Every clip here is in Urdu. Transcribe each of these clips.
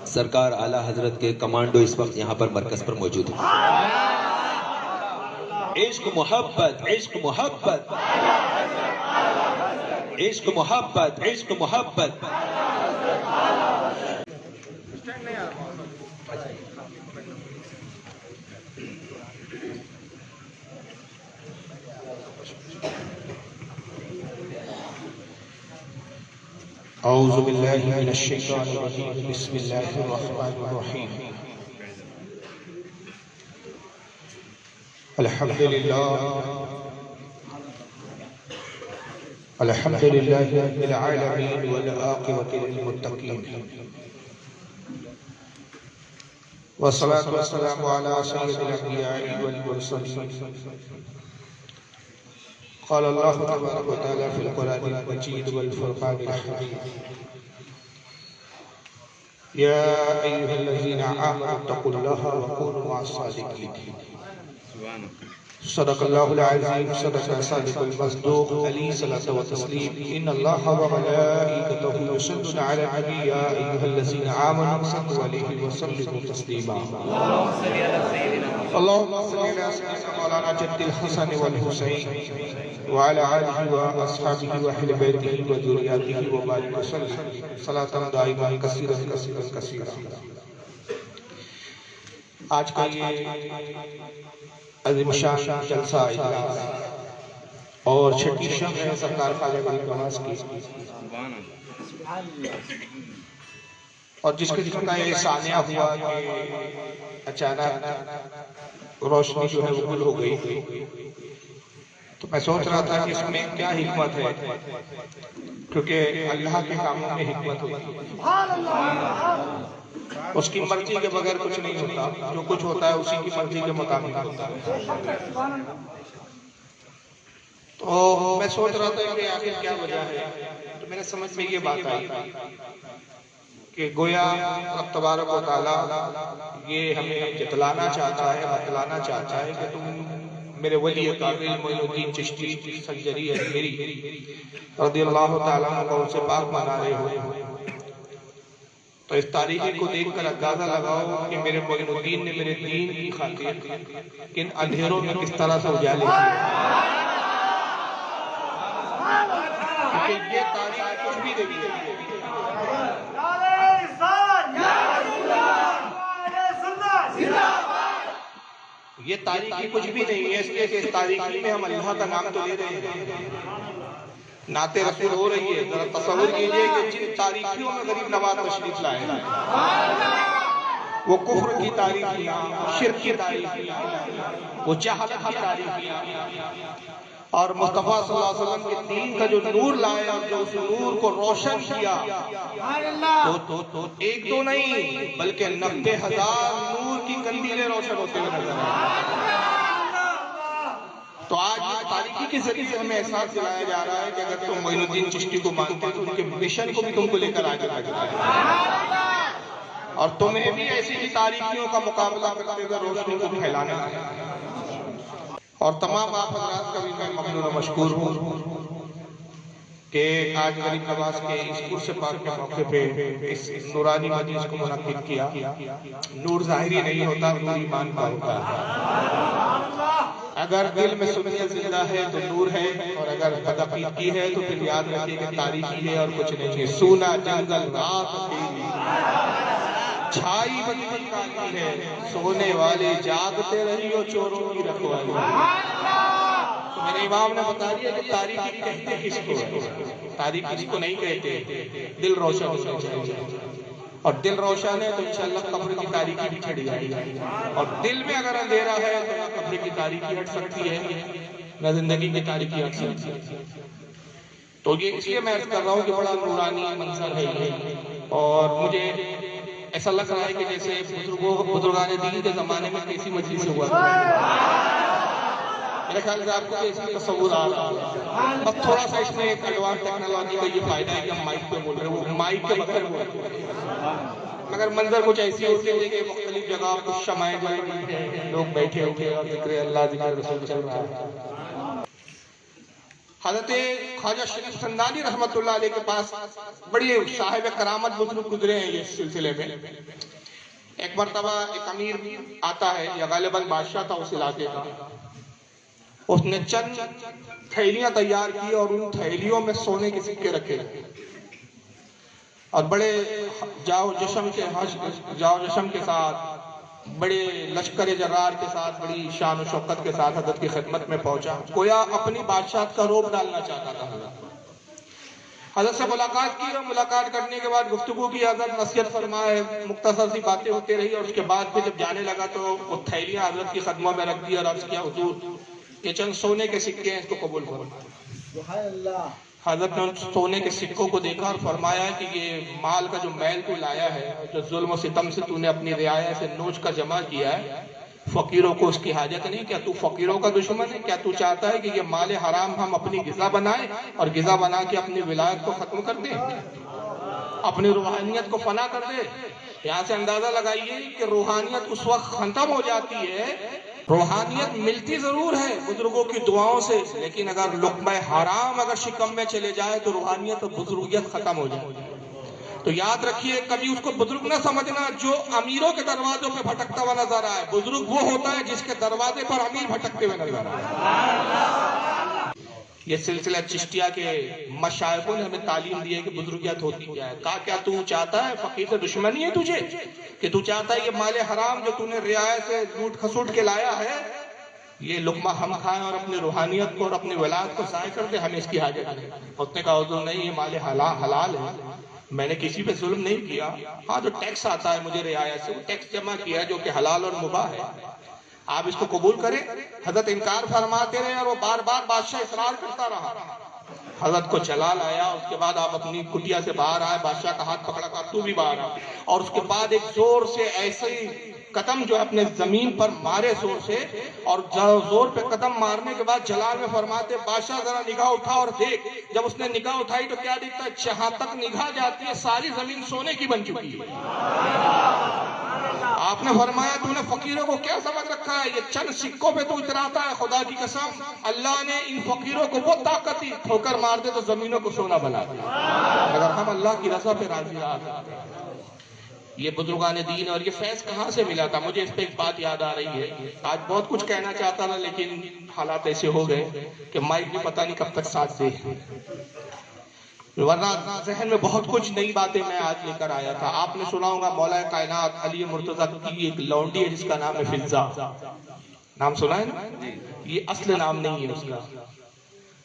سرکار اعلیٰ حضرت کے کمانڈو اس وقت یہاں پر مرکز پر موجود ہیں۔ عشق محبت عشق محبت عشق محبت عشق محبت اعوذ باللہ من الشیطان الرجیم بسم اللہ الرحمن الرحیم الحمد للہ رب العالمین والعاقبۃ للمتقین والصلاة والسلام علی سید الانبیاء والمرسلین قال اللہ تبارک و تعالی فی القرآن المجید والفرقان الحمید یا ایہا الذین آمنوا اتقوا اللہ وکونوا مع الصادقین صدق اللہ العظیم صدق الصادق المصدوق علیہ الصلاۃ والتسلیم ان اللہ وملائکتہ یصلون علی النبی یا ایہا الذین آمنوا صلوا علیہ وسلموا تسلیما اللہم صل علی سیدنا مولانا جد الحسن والحسین وعلى آله وأصحابه وأهل بيته وذرياته وبارك وسلم صلاة دائمة كثيرة كثيرة كثيرة۔ آج کا یہ عظیم شان جلسہ اجلاس اور چھٹی شب ہے سرکار خواجہ غریب نواز کی، اور جس کے کا یہ ثانیہ ہوا کہ اچانک روشنی جو ہے وہ گل ہو گئی، تو میں سوچ رہا تھا کہ اس میں کیا حکمت ہے، کیونکہ اللہ کے کاموں میں حکمت ہوتی ہے، اس کی مرضی کے بغیر کچھ نہیں ہوتا، جو کچھ ہوتا ہے اسی کی مرضی کے مطابق ہوتا ہے۔ تو میں سوچ رہا تھا کہ آخر کیا وجہ ہے، تو میرے سمجھ میں یہ بات آئی کہ گویا رب تبارک و تعالی یہ ہمیں جتلانا چاہتا ہے، بتلانا چاہتا ہے کہ تم میرے ولی کامل معین الدین چشتی سنجری اجمیری رضی اللہ تعالیٰ عنہ کو ان سے پاک منا رہے ہو، تو اس تاریخی کو دیکھ کر اندازہ لگاؤ کہ میرے معین الدین نے میرے دین کی خاطر کن اندھیروں میں کس طرح سے اجالے کیے، کیونکہ یہ تاریخ کچھ بھی نہیں ہے، یہ تاریخی کچھ بھی نہیں ہے، اس لیے کہ اس تاریخی میں ہم اللہ کا نام تو لے رہے ہیں، نعت رسول ہو رہی ہے۔ ذرا تصور کیجئے کہ جن تاریخیوں میں غریب نواز تشریف لائے ہیں وہ کفر کی تاریخیاں، شرک کی تاریخیاں، وہ جہالت کی تاریخیاں، اور مصطفیٰ صلی اللہ علیہ وسلم کے دین کا جو نور لائے اور جو اس نور کو روشن کیا، تو ایک دو نہیں بلکہ 90,000 نور کی قندیلیں روشن ہوتے ہوئے نظر آئیں۔ تو آج تاریخی کے ذریعے سے ہمیں احساس دلایا جا رہا ہے کہ اگر تم معین الدین چشتی کو مانتے تو ان کے مشن کو بھی تم کو لے کر آگے بڑھنا، اور تمہیں بھی ایسی ہی تاریخیوں کا مقابلہ کرتے ہوئے روشنی کو پھیلانا ہے۔ اور تمام آپ حضرات کا بھی میں ممنون و مشکور ہوں کہ آج غریب نواز کے اس عرس پاک کے موقع پہ اس نورانی مجلس کو منعقد کیا۔ نور ظاہری نہیں ہوتا، نور ایمان کا ہوتا ہے۔ اگر دل میں سنیت زندہ ہے تو نور ہے، اور اگر بدعقیدگی ہے تو پھر یاد رکھیے کہ تاریخی ہے اور کچھ نہیں ہے۔ سونا جنگل رات اندھیری، چھائی بدی کالی ہے، سونے والے جاگتے رہی ہو چوروں کی رکھوالی۔ تو میرے امام نے بتا دیا کہ تاریخی کہتے کس کو ہے، تاریخی کس کو نہیں کہتے، دل روشن ہونا چاہیے، اور دل روشن ہے تو انشاءاللہ قبر کی تاریخی بھی چھڑ جائے گی، اور دل میں اگر اندھیرا ہے تو نہ قبر کی تاریخی ہٹ سکتی ہے نہ زندگی کی تاریخی ہٹ سکتی ہے۔ تو یہ اس لیے میں عرض کر رہا ہوں کہ بڑا نورانی منظر ہے یہ، اور مجھے ایسا لگ رہا ہے کہ جیسے بزرگان دین کے زمانے میں کیسی مجلس ہوا تھا۔ میرے خیال سے آپ کو ایسی تصور آ رہا ہے، بس تھوڑا سا اس میں ایک ایڈوانس ٹیکنالوجی کا یہ فائدہ ہے کہ ہم مائک پہ بول رہے ہیں، وہ مائک کے بغیر بول رہے ہیں، مگر منظر کچھ ایسی ہوتی ہے کہ مختلف جگہ کچھ شمائیں لوگ بیٹھے ہوئے اور ذکر اللہ ذکر رسول چل رہا ہے۔ حضرت خواجہ شریف سندانی رحمت اللہ علیہ کے پاس بڑی صاحب کرامت بزرگ گزرے ہیں اس سلسلے میں. ایک مرتبہ ایک امیر آتا ہے یا غالباً بادشاہ تھا اس علاقے کا. اس نے چند تھیلیاں تیار کی اور ان تھیلیوں میں سونے کے سکے رکھے اور بڑے جاؤ جشم کے ساتھ بڑے لشکر جرار کے ساتھ بڑی شان و شوکت کے ساتھ حضرت کی خدمت میں پہنچا. گویا اپنی بادشاہت کا روب ڈالنا چاہتا تھا. حضرت سے ملاقات کی اور ملاقات کرنے کے بعد گفتگو کی. حضرت نصیحت فرمائے, مختصر سی باتیں ہوتی رہی اور اس کے بعد پھر جب جانے لگا تو وہ تھیلیاں حضرت کی خدمت میں رکھ دی اور عرض کیا حضور یہ چند سونے کے سکے ہیں, اس کو قبول فرمائے. حضرت نے ان سونے کے سکوں کو دیکھا اور فرمایا کہ یہ مال کا جو میل تو لایا ہے, جو ظلم و ستم سے تو نے اپنی رعایا سے نوچ کر جمع کیا ہے, فقیروں کو اس کی حاجت نہیں. کیا تو فقیروں کا دشمن ہے؟ کیا تو چاہتا ہے کہ یہ مال حرام ہم اپنی غذا بنائیں اور غذا بنا کے اپنی ولایت کو ختم کر دیں, اپنی روحانیت کو فنا کر دیں؟ یہاں سے اندازہ لگائیے کہ روحانیت اس وقت ختم ہو جاتی ہے. روحانیت ملتی ضرور ہے بزرگوں کی دعاؤں سے, لیکن اگر لقمہ حرام اگر شکم میں چلے جائے تو روحانیت اور بزرگیت ختم ہو جائے. تو یاد رکھیے کبھی اس کو بزرگ نہ سمجھنا جو امیروں کے دروازوں پہ بھٹکتا ہوا نظر آئے. بزرگ وہ ہوتا ہے جس کے دروازے پر امیر بھٹکتے ہوئے نظر آئے. یہ سلسلہ چشتیہ کے مشائخوں نے ہمیں تعلیم دی ہے کہ بزرگیت ہوتی کیا ہے. کہا کیا تو چاہتا ہے فقیر سے دشمنی ہے تجھے, کہ تو چاہتا ہے یہ مال حرام جو تو نے رعایت سے لوٹ کھسوٹ کے لایا ہے یہ لقمہ ہم کھائیں اور اپنی روحانیت کو اور اپنی ولایت کو ضائع کر دیں؟ ہمیں اس کی حاجت نہیں. اس نے کہا حضور نہیں, یہ مال حلال ہے, میں نے کسی پہ ظلم نہیں کیا. ہاں جو ٹیکس آتا ہے مجھے رعایت سے وہ ٹیکس جمع کیا ہے جو کہ حلال اور مباح ہے, آپ اس کو قبول کریں. حضرت انکار فرماتے رہے اور وہ بار بار بادشاہ اصرار کرتا رہا. حضرت کو چلا لایا, اس کے بعد آپ اپنی کٹیا سے باہر آئے, بادشاہ کا ہاتھ پکڑا, کہا تو بھی باہر آ. اور اس کے بعد ایک زور سے ایسے ہی قدم جو اپنے زمین پر مارے زور سے, اور زور پہ قدم مارنے کے بعد جلال میں فرماتے بادشاہ ذرا نگاہ اٹھا اور دیکھ. جب اس نے نگاہ اٹھائی تو کیا دیکھتا ہے, جہاں تک نگاہ جاتی ہے ساری زمین سونے کی بن چکی ہے. آپ نے فرمایا تو نے فقیروں کو کیا سمجھ رکھا ہے, یہ چند سکوں پہ تو اتراتا ہے. خدا کی قسم اللہ نے ان فقیروں کو وہ طاقت دی, ٹھوکر مار دے تو زمینوں کو سونا بنا دیا. اگر ہم اللہ کی رضا پہ راضی آ. یہ بزرگان دین اور یہ فیض کہاں سے ملا تھا؟ مجھے اس پہ ایک بات یاد آ رہی ہے. آج بہت کچھ کہنا چاہتا تھا لیکن حالات ایسے ہو گئے کہ مائک بھی پتہ نہیں کب تک ساتھ دے, ورنہ ذہن میں بہت کچھ نئی باتیں میں آج لے کر آیا تھا. آپ نے سنا ہوگا مولا کائنات علی مرتضی کی ایک لونڈی ہے جس کا نام ہے فضا. نام سنا ہے نا؟ یہ اصل نام نہیں ہے اس کا.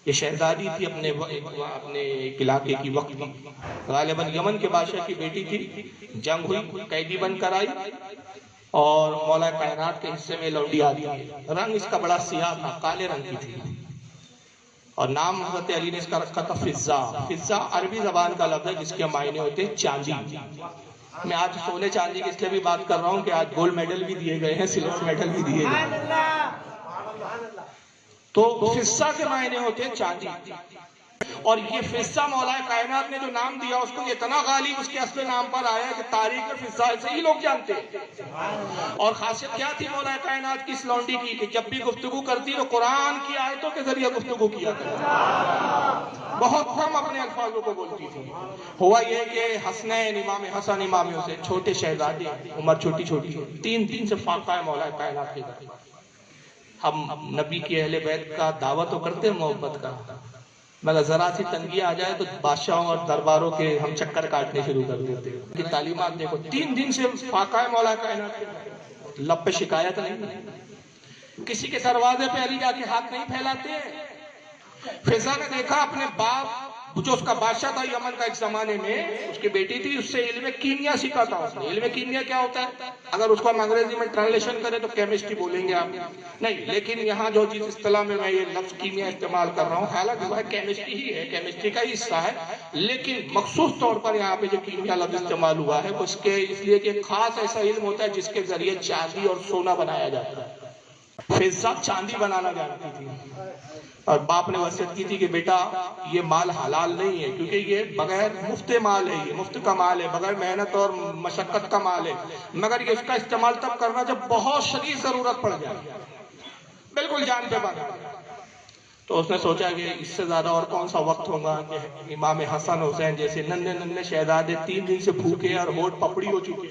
یہ شہزادی تھی اپنے علاقے کی, وقت کی غالباً یمن کے بادشاہ کی بیٹی تھی. جنگ ہوئی, قیدی بن کر آئی اور مولا کائنات کے حصے میں لونڈی آ گئی. رنگ اس کا بڑا سیاہ تھا, کالے رنگ کی تھی, اور نام حضرت علی نے اس کا رکھا تھا فضا. فضا عربی زبان کا لفظ ہے جس کے معنی ہوتے ہیں چاندی. میں آج سونے چاندی کی اس لیے بھی بات کر رہا ہوں کہ آج گولڈ میڈل بھی دیے گئے ہیں, سلور میڈل بھی دیے گئے ہیں. تو فضا کے معنی ہوتے ہیں چاندی. اور یہ فضا مولا کائنات نے جو نام دیا اس کو اتنا غالب اس کے اصل نام پر آیا کہ تاریخ فضا سے ہی لوگ جانتے ہیں. اور خاصیت کیا تھی مولا کائنات کی اس لونڈی کی کہ جب بھی گفتگو کرتی تو قرآن کی آیتوں کے ذریعے گفتگو کیا کرتی, بہت کم اپنے الفاظوں کو بولتی تھی. ہوا یہ کہ حسنین امام حسن امام حسین چھوٹے شہزادے, عمر چھوٹی چھوٹی, 3 سے فاقہ ہے مولا کائنات کے گھر. ہم نبی کی اہل بیت کا دعوت تو کرتے ہیں محبت کا, مگر ذرا سی تنگی آ جائے تو بادشاہوں اور درباروں کے ہم چکر کاٹنے شروع کر دیتے ہیں. کہ تعلیمات دیکھو, 3 سے فاقہ ہے مولا کائنات, لب پہ شکایت نہیں, کسی کے دروازے پہ علی جا کے ہاتھ نہیں پھیلاتے. فضا نے دیکھا اپنے باپ جو اس کا بادشاہ تھا یمن کا ایک زمانے میں, اس کی بیٹی تھی, اس سے علم کیمیا سیکھا تھا اس نے. علم کیمیا کیا ہوتا ہے؟ اگر اس کو ہم انگریزی میں ٹرانسلیشن کریں تو کیمسٹری بولیں گے آپ, نہیں, لیکن یہاں جو جس اصطلاح میں یہ لفظ کیمیا استعمال کر رہا ہوں, حالانکہ وہ کیمسٹری ہی ہے, کیمسٹری کا ہی حصہ ہے, لیکن مخصوص طور پر یہاں پہ جو کیمیا لفظ استعمال ہوا ہے وہ اس لیے کہ خاص ایسا علم ہوتا ہے جس کے ذریعے چاندی اور سونا بنایا جاتا ہے. فضا چاندی بنانا جانتی تھی اور باپ نے وصیت کی تھی کہ بیٹا یہ مال حلال نہیں ہے, کیونکہ یہ بغیر مفت مال ہے, یہ مفت کا مال ہے, بغیر محنت اور مشقت کا مال ہے, مگر یہ اس کا استعمال تب کرنا جب بہت شدید ضرورت پڑ جائے, بالکل جان پہ بنا. تو اس نے سوچا کہ اس سے زیادہ اور کون سا وقت ہوگا کہ امام حسن حسین جیسے ننھے ننھے شہزادے 3 دن سے بھوکے اور ہونٹ پپڑی ہو چکے،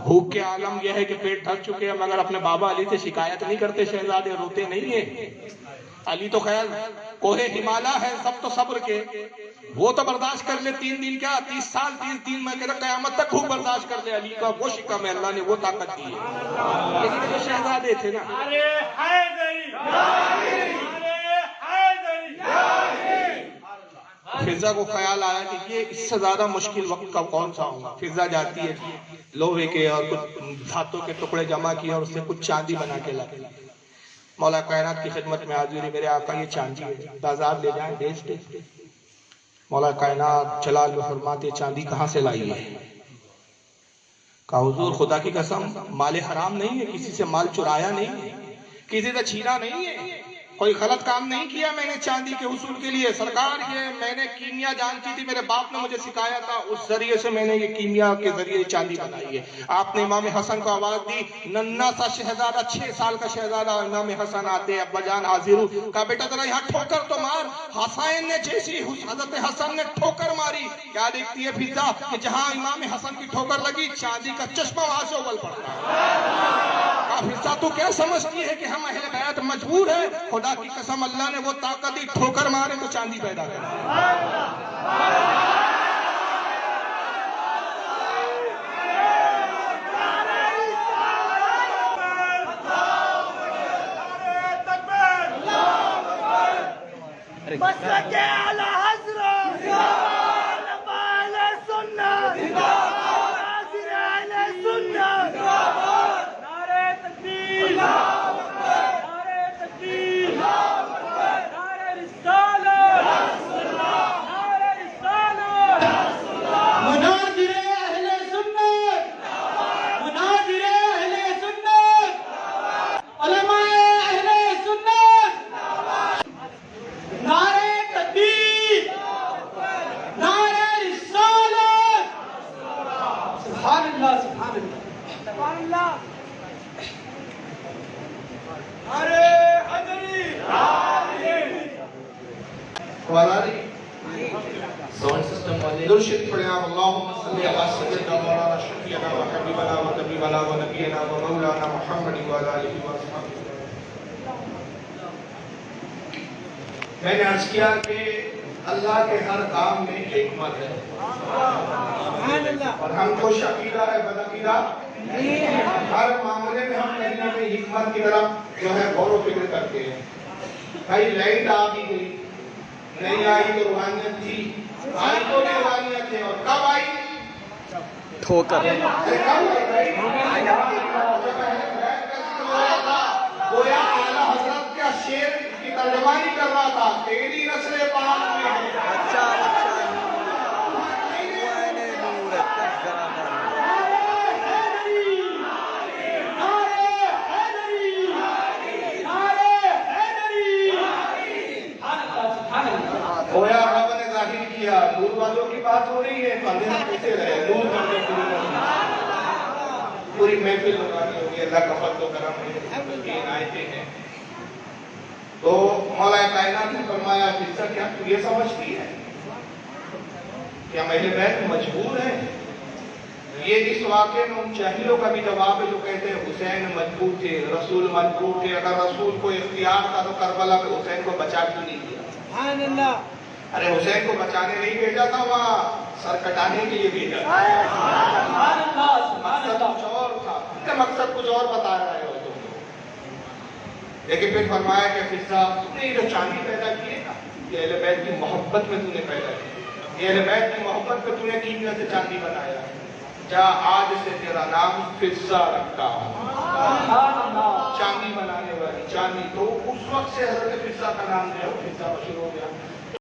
بھوک کے عالم یہ ہے کہ پیٹ تھک چکے ہیں، مگر اپنے بابا علی سے شکایت نہیں کرتے، شہزادے روتے نہیں ہیں۔ علی تو خیر کوہ ہمالا ہے، سب تو صبر کے، وہ تو برداشت کر لے 3 دن کیا 30 سال 30 دن میں کہتا قیامت تک بھوک برداشت کر لے، علی کا وہ شکم ہے، اللہ نے وہ طاقت دی ہے، لیکن وہ شہزادے تھے نا۔ فضا کو خیال آیا کہ یہ اس سے زیادہ مشکل وقت کا کون سا ہوگا۔ فضا جاتی ہے لوہے کے اور کچھ دھاتوں کے ٹکڑے جمع کیے اور اس سے کچھ چاندی بنا کے لائی، مولا کائنات کی خدمت میں حاضر ہے، میرے آقا یہ چاندی ہے، بازار لے جائیں بیچ دیں۔ مولا کائنات جلال و فرماتے چاندی کہاں سے لائی ہے؟ کہا حضور خدا کی قسم مال حرام نہیں ہے، کسی سے مال چرایا نہیں ہے، کسی سے چھینا نہیں ہے، کوئی غلط کام نہیں کیا میں نے چاندی کے حصول کے لیے۔ سرکار یہ میں نے کیمیا جانتی تھی، میرے باپ نے مجھے سکھایا تھا، اس ذریعے سے میں نے یہ کیمیا کے ذریعے چاندی بنائی ہے۔ آپ نے امام حسن کو آواز دی، ننھا سا شہزادہ 6 سال کا شہزادہ، امام حسن آتے ابا جان حاضر ہوں، کہا بیٹا ذرا یہاں ٹھوکر تو مار۔ حسین نے جیسی حضرت حسن نے ٹھوکر ماری، کیا دیکھتی ہے فضا کہ جہاں امام حسن کی ٹھوکر لگی چاندی کا چشمہ وہاں سے اول پڑا۔ فضا تو کیا سمجھتی ہے کہ ہم اہل بیت مجبور ہیں؟ خدا کی قسم اللہ نے وہ طاقت دی، ٹھوکر مارے تو چاندی پیدا کرے۔ مسلک اعلی حضرت علماء اہل سنت ناصر اہل سنت، نعرہ تکبیر، نعرہ تکبیر، نعرہ رسالت، نعرہ رسالت، مناظر اہل سنت، مناظر اہل سنت، علماء اہل سنت، نعرہ تکبیر، نعرہ رسالت، سبحان اللہ سبحان اللہ سبحان اللہ، نعرہ حیدری، ساؤنڈ سسٹم والے درود شریف پڑھیں آپ، اللہم صلی علی سیدنا مولانا شفیعنا و حبیبنا و طبیبنا و نبینا و مولانا محمد و علی آلہ و اصحابہ۔ میں نے عرض کیا کہ اللہ کے ہر کام میں حکمت ہے، اور ہم خوش عقیدہ ہے بد عقیدہ، ہر معاملے میں ہم کہیں نہ کہیں حکمت کی طرف جو ہے غور و فکر کرتے ہیں۔ بھائی لائٹ آ بھی گئی، نہیں آئی تو روحانیت تھی، آئی تو بھی روحانیت ہے، اور کب آئی؟ ٹھوکر گویا اعلیٰ حضرت کا شعر کی ترجمانی کر رہا تھا، تیری نسل پاک میں ہے۔ گویا رب نے ظاہر کیا، نور والوں کی بات ہو رہی ہے، اندھیرا کیسے رہے، نور کر کے پوری محفل لگانی ہوگی، اللہ کا فضل و کرم ہے، یہ آیتیں ہیں۔ تو مولا کائنات نے فرمایا فضا کیا تو یہ سمجھتی ہے کہ ہم اہل بیت مجبور ہیں؟ یہ اس واقعے میں ان جاہلوں کا بھی جواب ہے جو کہتے ہیں حسین مجبور تھے، رسول مجبور تھے، اگر رسول کو اختیار تھا تو کربلا میں حسین کو بچا کیوں نہیں دیا؟ سبحان اللہ۔ ارے حسین کو بچانے نہیں بھیجا تھا، وہاں سر کٹانے کے لیے بھیجا تھا، مقصد کچھ اور تھا، مقصد کچھ اور بتا رہا ہے۔ لیکن پھر فرمایا کہ فضا تم نے یہ جو چاندی پیدا کی ہے نا، یہ اہل بیت کی محبت میں تم نے پیدا کی، یہ اہل بیت کی محبت میں تم نے کیمیا سے چاندی بنایا، جا آج سے تیرا نام فضا رکھتا ہوں، چاندی بنانے والی، چاندی۔ تو اس وقت سے حضرت فضا کا نام جو ہے فضا مشہور ہو گیا۔